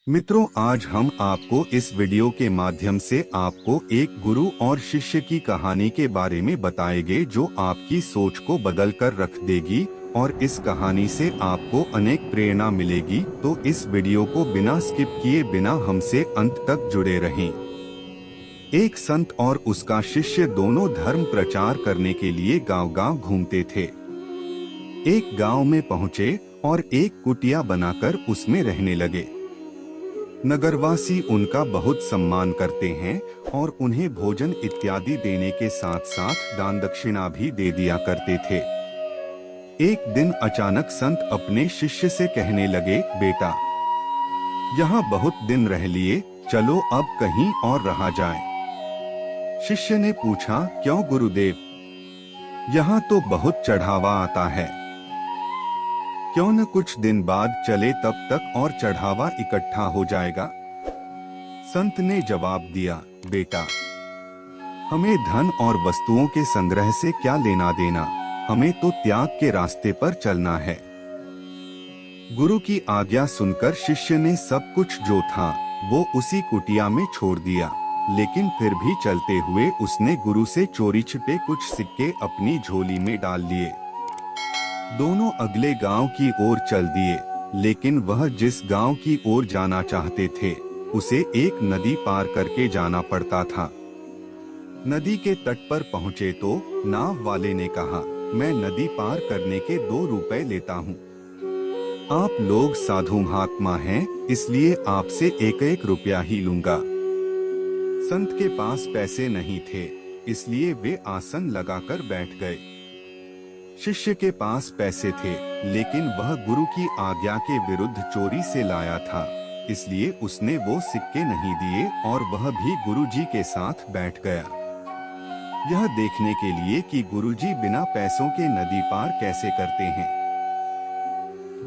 मित्रों, आज हम आपको इस वीडियो के माध्यम से आपको एक गुरु और शिष्य की कहानी के बारे में बताएंगे जो आपकी सोच को बदल कर रख देगी और इस कहानी से आपको अनेक प्रेरणा मिलेगी। तो इस वीडियो को बिना स्किप किए बिना हमसे अंत तक जुड़े रहें। एक संत और उसका शिष्य दोनों धर्म प्रचार करने के लिए गांव-गांव घूमते थे। एक गांव में पहुंचे और एक कुटिया बनाकर उसमें रहने लगे। नगरवासी उनका बहुत सम्मान करते हैं और उन्हें भोजन इत्यादि देने के साथ साथ दान दक्षिणा भी दे दिया करते थे। एक दिन अचानक संत अपने शिष्य से कहने लगे, बेटा, यहाँ बहुत दिन रह लिए, चलो अब कहीं और रहा जाए। शिष्य ने पूछा, क्यों गुरुदेव? यहाँ तो बहुत चढ़ावा आता है। क्यों न कुछ दिन बाद चले, तब तक और चढ़ावा इकट्ठा हो जाएगा। संत ने जवाब दिया, बेटा, हमें धन और वस्तुओं के संग्रह से क्या लेना देना, हमें तो त्याग के रास्ते पर चलना है। गुरु की आज्ञा सुनकर शिष्य ने सब कुछ जो था वो उसी कुटिया में छोड़ दिया, लेकिन फिर भी चलते हुए उसने गुरु से चोरी छिपे कुछ सिक्के अपनी झोली में डाल लिए। दोनों अगले गांव की ओर चल दिए, लेकिन वह जिस गांव की ओर जाना चाहते थे उसे एक नदी पार करके जाना पड़ता था। नदी के तट पर पहुंचे तो नाव वाले ने कहा, मैं नदी पार करने के 2 रुपए लेता हूं। आप लोग साधु महात्मा हैं, इसलिए आपसे 1-1 रुपया ही लूंगा। संत के पास पैसे नहीं थे, इसलिए वे आसन लगाकर बैठ गए। शिष्य के पास पैसे थे, लेकिन वह गुरु की आज्ञा के विरुद्ध चोरी से लाया था, इसलिए उसने वो सिक्के नहीं दिए और वह भी गुरुजी के साथ बैठ गया, यह देखने के लिए कि गुरुजी बिना पैसों के नदी पार कैसे करते हैं।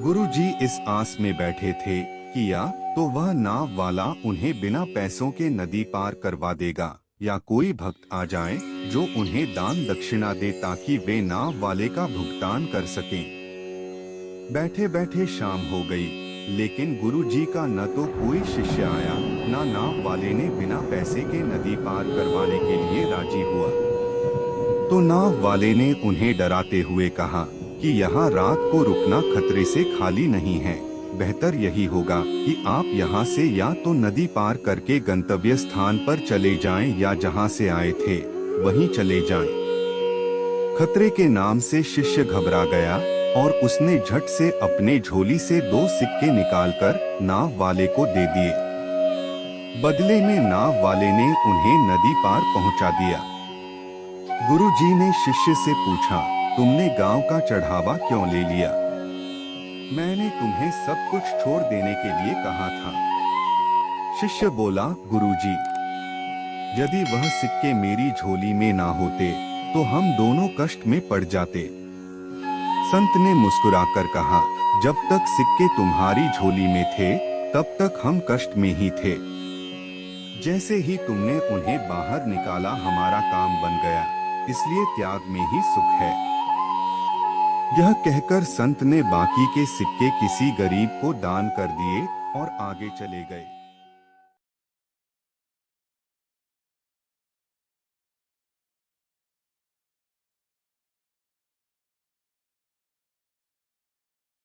गुरुजी इस आस में बैठे थे कि या तो वह नाव वाला उन्हें बिना पैसों के नदी पार करवा देगा या कोई भक्त आ जाए जो उन्हें दान दक्षिणा दे ताकि वे नाव वाले का भुगतान कर सकें। बैठे बैठे शाम हो गई, लेकिन गुरुजी का न तो कोई शिष्य आया, न नाव वाले ने बिना पैसे के नदी पार करवाने के लिए राजी हुआ। तो नाव वाले ने उन्हें डराते हुए कहा कि यहाँ रात को रुकना खतरे से खाली नहीं है, बेहतर यही होगा कि आप यहाँ से या तो नदी पार करके गंतव्य स्थान पर चले जाएं या जहाँ से आए थे वहीं चले जाएं। खतरे के नाम से शिष्य घबरा गया और उसने झट से अपने झोली से 2 सिक्के निकालकर नाव वाले को दे दिए। बदले में नाव वाले ने उन्हें नदी पार पहुंचा दिया। गुरुजी ने शिष्य से पूछा, तुमने गांव का चढ़ावा क्यों ले लिया? मैंने तुम्हें सब कुछ छोड़ देने के लिए कहा था। शिष्य बोला, गुरुजी, यदि वह सिक्के मेरी झोली में ना होते तो हम दोनों कष्ट में पड़ जाते। संत ने मुस्कुराकर कहा, जब तक सिक्के तुम्हारी झोली में थे तब तक हम कष्ट में ही थे। जैसे ही तुमने उन्हें बाहर निकाला हमारा काम बन गया, इसलिए त्याग में ही सुख है। यह कहकर संत ने बाकी के सिक्के किसी गरीब को दान कर दिए और आगे चले गए।